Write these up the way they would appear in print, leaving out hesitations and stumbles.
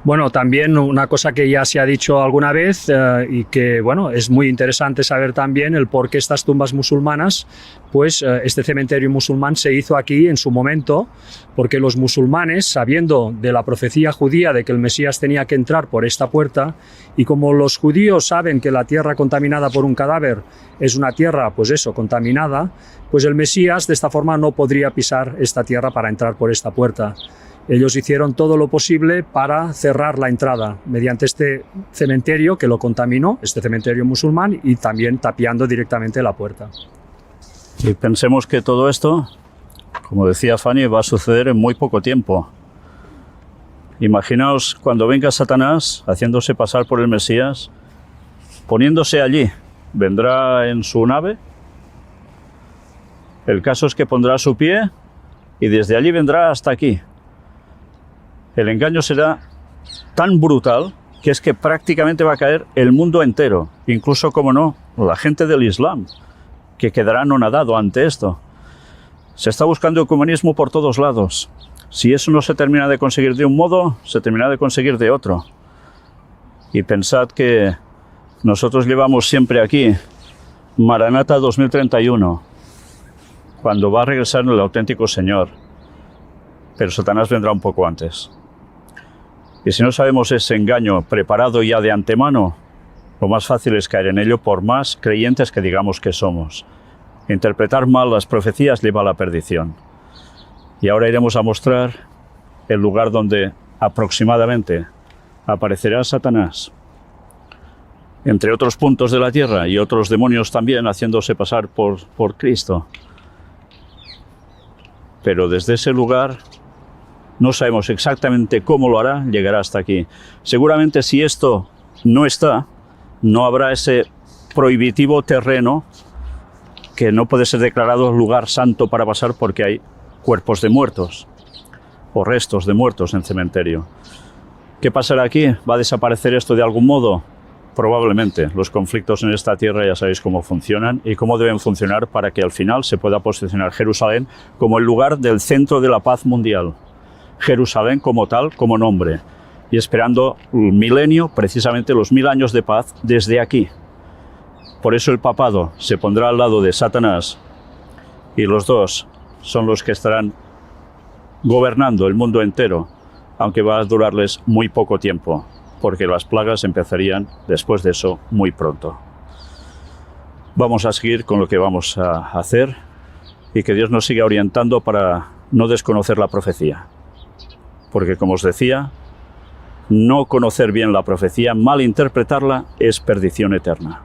Bueno, también una cosa que ya se ha dicho alguna vez y que bueno, es muy interesante saber también el por qué estas tumbas musulmanas, pues este cementerio musulmán se hizo aquí en su momento, porque los musulmanes, sabiendo de la profecía judía de que el Mesías tenía que entrar por esta puerta, y como los judíos saben que la tierra contaminada por un cadáver es una tierra, pues eso, contaminada, pues el Mesías de esta forma no podría pisar esta tierra para entrar por esta puerta. Ellos hicieron todo lo posible para cerrar la entrada mediante este cementerio que lo contaminó, este cementerio musulmán, y también tapiando directamente la puerta. Y pensemos que todo esto, como decía Fanny, va a suceder en muy poco tiempo. Imaginaos cuando venga Satanás haciéndose pasar por el Mesías, poniéndose allí, vendrá en su nave. El caso es que pondrá su pie y desde allí vendrá hasta aquí. El engaño será tan brutal que es que prácticamente va a caer el mundo entero, incluso, como no, la gente del Islam, que quedará anonadado ante esto. Se está buscando el comunismo por todos lados. Si eso no se termina de conseguir de un modo, se termina de conseguir de otro. Y pensad que nosotros llevamos siempre aquí Maranata 2031, cuando va a regresar el auténtico Señor. Pero Satanás vendrá un poco antes. Y si no sabemos ese engaño preparado ya de antemano, lo más fácil es caer en ello por más creyentes que digamos que somos. Interpretar mal las profecías lleva a la perdición. Y ahora iremos a mostrar el lugar donde aproximadamente aparecerá Satanás, entre otros puntos de la tierra y otros demonios también haciéndose pasar por Cristo. Pero desde ese lugar no sabemos exactamente cómo lo hará, llegará hasta aquí. Seguramente si esto no está, no habrá ese prohibitivo terreno que no puede ser declarado lugar santo para pasar porque hay cuerpos de muertos o restos de muertos en cementerio. ¿Qué pasará aquí? ¿Va a desaparecer esto de algún modo? Probablemente. Los conflictos en esta tierra ya sabéis cómo funcionan y cómo deben funcionar para que al final se pueda posicionar Jerusalén como el lugar del centro de la paz mundial. Jerusalén como tal, como nombre, y esperando el milenio, precisamente los 1000 años de paz desde aquí. Por eso el papado se pondrá al lado de Satanás y los dos son los que estarán gobernando el mundo entero, aunque va a durarles muy poco tiempo, porque las plagas empezarían después de eso muy pronto. Vamos a seguir con lo que vamos a hacer y que Dios nos siga orientando para no desconocer la profecía. Porque, como os decía, no conocer bien la profecía, malinterpretarla, es perdición eterna.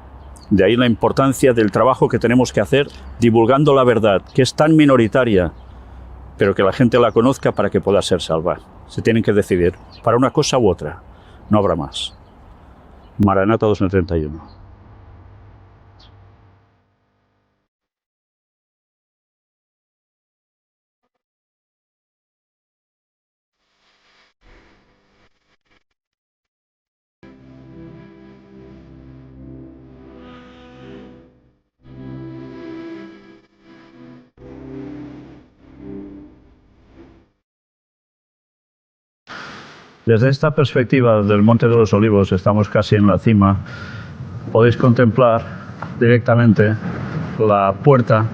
De ahí la importancia del trabajo que tenemos que hacer divulgando la verdad, que es tan minoritaria, pero que la gente la conozca para que pueda ser salva. Se tienen que decidir para una cosa u otra, no habrá más. Maranata 2031. Desde esta perspectiva del Monte de los Olivos, estamos casi en la cima, podéis contemplar directamente la puerta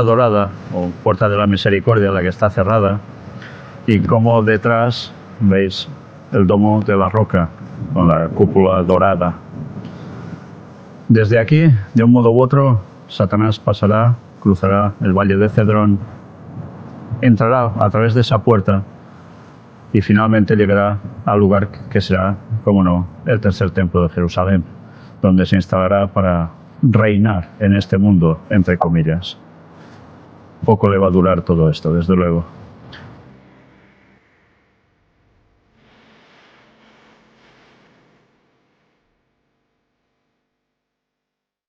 dorada, o puerta de la misericordia, la que está cerrada, y como detrás veis el domo de la roca, con la cúpula dorada. Desde aquí, de un modo u otro, Satanás pasará, cruzará el valle de Cedrón, entrará a través de esa puerta, y finalmente llegará al lugar que será, como no, el tercer templo de Jerusalén, donde se instalará para reinar en este mundo, entre comillas. Poco le va a durar todo esto, desde luego.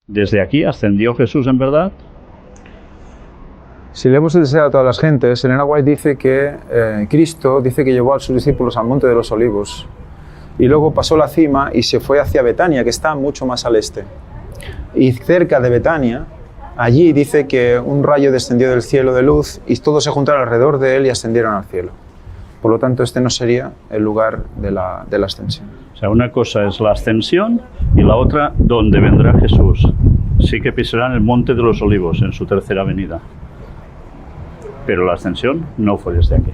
¿Desde aquí ascendió Jesús en verdad? Si leemos el deseo a todas las gentes, Elena White dice que Cristo dice que llevó a sus discípulos al Monte de los Olivos y luego pasó la cima y se fue hacia Betania, que está mucho más al este. Y cerca de Betania, allí dice que un rayo descendió del cielo de luz y todos se juntaron alrededor de él y ascendieron al cielo. Por lo tanto, este no sería el lugar de la ascensión. O sea, una cosa es la ascensión y la otra donde vendrá Jesús. Sí que pisarán el monte de los olivos en su tercera venida. Pero la ascensión no fue desde aquí.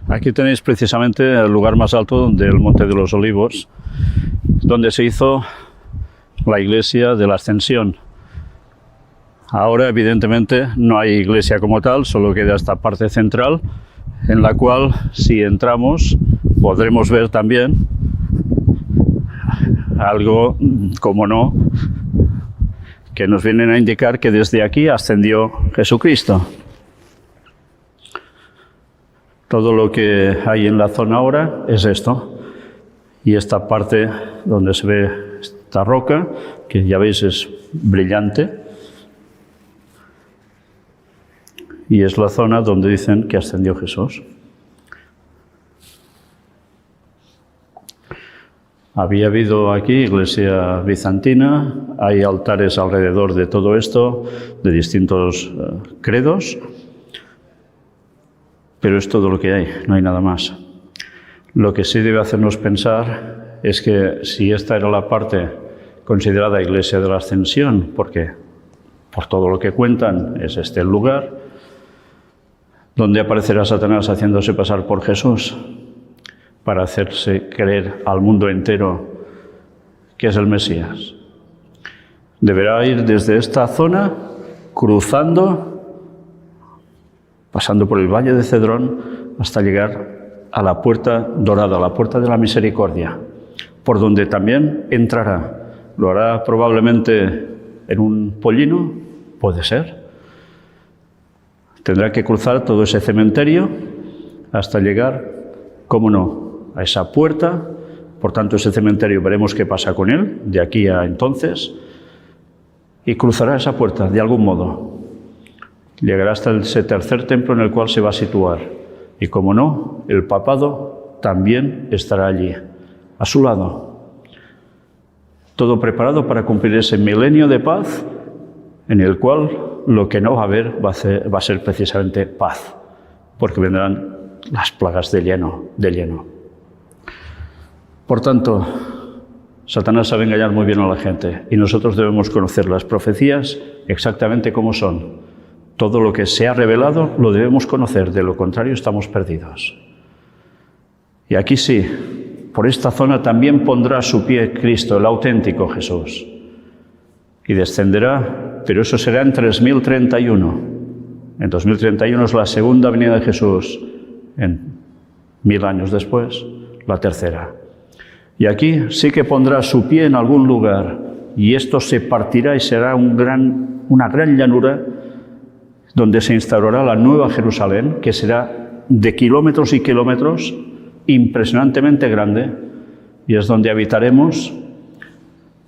Aquí tenéis precisamente el lugar más alto del Monte de los Olivos, donde se hizo la iglesia de la Ascensión. Ahora, evidentemente, no hay iglesia como tal, solo queda esta parte central, en la cual, si entramos, podremos ver también algo, como no, que nos vienen a indicar que desde aquí ascendió Jesucristo. Todo lo que hay en la zona ahora es esto. Y esta parte donde se ve esta roca, que ya veis es brillante, y es la zona donde dicen que ascendió Jesús. Había habido aquí iglesia bizantina, hay altares alrededor de todo esto, de distintos credos, pero es todo lo que hay, no hay nada más. Lo que sí debe hacernos pensar es que si esta era la parte considerada iglesia de la Ascensión, porque por todo lo que cuentan es este el lugar, donde aparecerá Satanás haciéndose pasar por Jesús para hacerse creer al mundo entero que es el Mesías. Deberá ir desde esta zona, cruzando, pasando por el Valle de Cedrón, hasta llegar a la puerta dorada, la puerta de la misericordia, por donde también entrará. Lo hará probablemente en un pollino, puede ser. Tendrá que cruzar todo ese cementerio hasta llegar, cómo no, a esa puerta. Por tanto, ese cementerio veremos qué pasa con él, de aquí a entonces, y cruzará esa puerta de algún modo. Llegará hasta ese tercer templo en el cual se va a situar. Y como no, el papado también estará allí, a su lado. Todo preparado para cumplir ese milenio de paz, en el cual lo que no va a haber va a ser precisamente paz, porque vendrán las plagas de lleno. Por tanto, Satanás sabe engañar muy bien a la gente, y nosotros debemos conocer las profecías exactamente como son. Todo lo que se ha revelado lo debemos conocer, de lo contrario estamos perdidos. Y aquí sí, por esta zona también pondrá su pie Cristo, el auténtico Jesús, y descenderá, pero eso será en 3031. En 2031 es la segunda venida de Jesús, en 1000 años después, la tercera. Y aquí sí que pondrá su pie en algún lugar, y esto se partirá y será una gran llanura, donde se instaurará la nueva Jerusalén, que será de kilómetros y kilómetros, impresionantemente grande, y es donde habitaremos,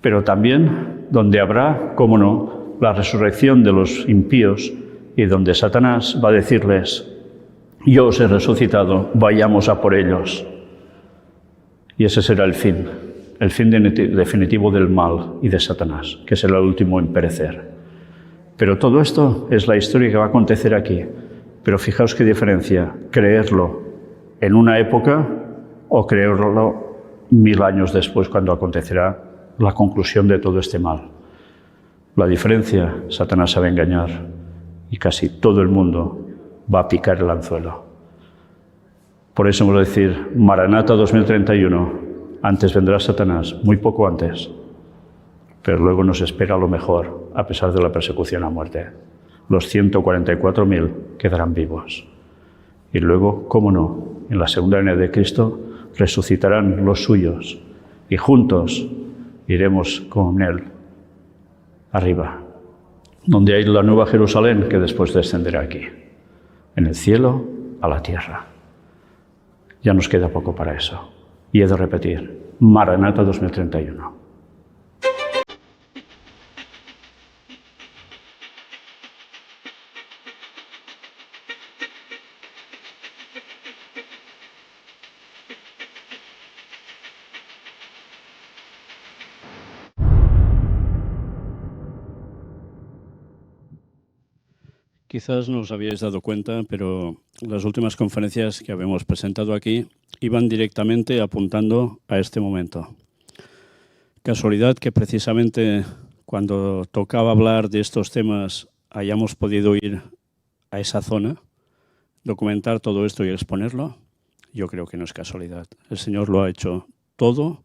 pero también donde habrá, cómo no, la resurrección de los impíos, y donde Satanás va a decirles: yo os he resucitado, vayamos a por ellos. Y ese será el fin definitivo del mal y de Satanás, que será el último en perecer. Pero todo esto es la historia que va a acontecer aquí. Pero fijaos qué diferencia, creerlo en una época o creerlo 1000 años después, cuando acontecerá la conclusión de todo este mal. La diferencia, Satanás sabe engañar y casi todo el mundo va a picar el anzuelo. Por eso hemos de decir, Maranata 2031, antes vendrá Satanás, muy poco antes. Pero luego nos espera lo mejor, a pesar de la persecución a muerte. Los 144.000 quedarán vivos. Y luego, cómo no, en la segunda venida de Cristo resucitarán los suyos y juntos iremos con Él arriba, donde hay la nueva Jerusalén que después descenderá aquí, en el cielo a la tierra. Ya nos queda poco para eso. Y he de repetir, Maranata 2031. Quizás no os habíais dado cuenta, pero las últimas conferencias que habíamos presentado aquí iban directamente apuntando a este momento. Casualidad que precisamente cuando tocaba hablar de estos temas hayamos podido ir a esa zona, documentar todo esto y exponerlo. Yo creo que no es casualidad. El Señor lo ha hecho todo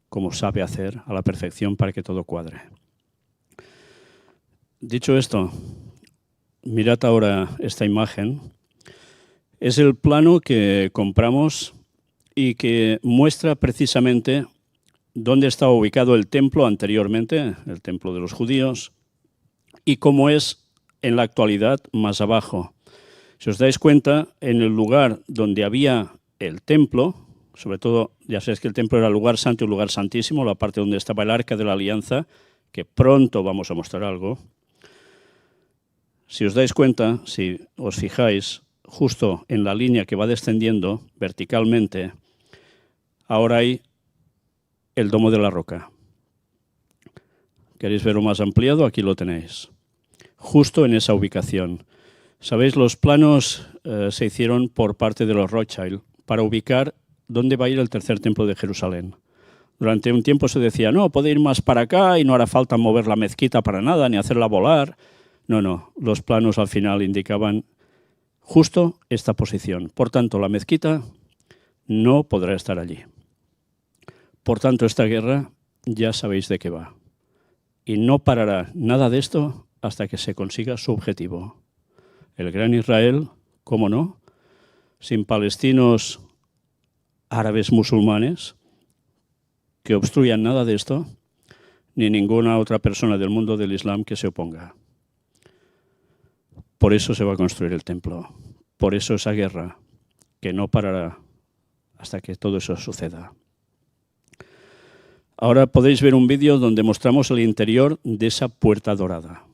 como sabe hacer, a la perfección, para que todo cuadre. Dicho esto, mirad ahora esta imagen. Es el plano que compramos y que muestra precisamente dónde estaba ubicado el templo anteriormente, el templo de los judíos, y cómo es en la actualidad más abajo. Si os dais cuenta, en el lugar donde había el templo, sobre todo, ya sabéis que el templo era el lugar santo y el lugar santísimo, la parte donde estaba el arca de la alianza, que pronto vamos a mostrar algo. Si os dais cuenta, si os fijáis, justo en la línea que va descendiendo verticalmente, ahora hay el domo de la roca. ¿Queréis verlo más ampliado? Aquí lo tenéis. Justo en esa ubicación. Sabéis, los planos se hicieron por parte de los Rothschild para ubicar dónde va a ir el tercer templo de Jerusalén. Durante un tiempo se decía, no, puede ir más para acá y no hará falta mover la mezquita para nada, ni hacerla volar. No, los planos al final indicaban justo esta posición. Por tanto, la mezquita no podrá estar allí. Por tanto, esta guerra ya sabéis de qué va. Y no parará nada de esto hasta que se consiga su objetivo. El gran Israel, ¿cómo no? Sin palestinos, árabes, musulmanes, que obstruyan nada de esto, ni ninguna otra persona del mundo del Islam que se oponga. Por eso se va a construir el templo. Por eso esa guerra, que no parará hasta que todo eso suceda. Ahora podéis ver un vídeo donde mostramos el interior de esa puerta dorada.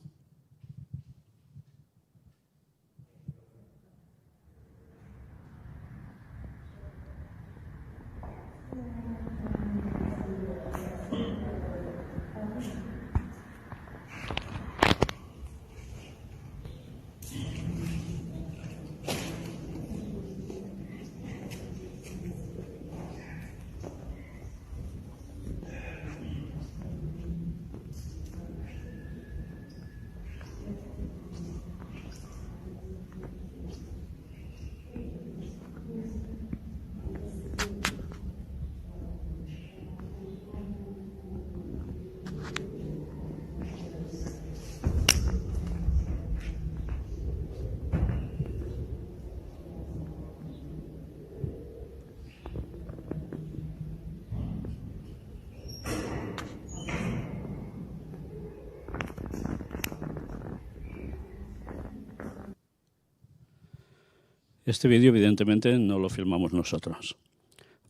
Este vídeo, evidentemente, no lo filmamos nosotros.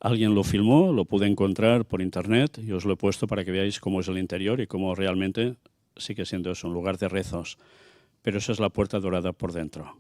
Alguien lo filmó, lo pude encontrar por internet y os lo he puesto para que veáis cómo es el interior y cómo realmente sigue siendo eso, un lugar de rezos. Pero esa es la puerta dorada por dentro.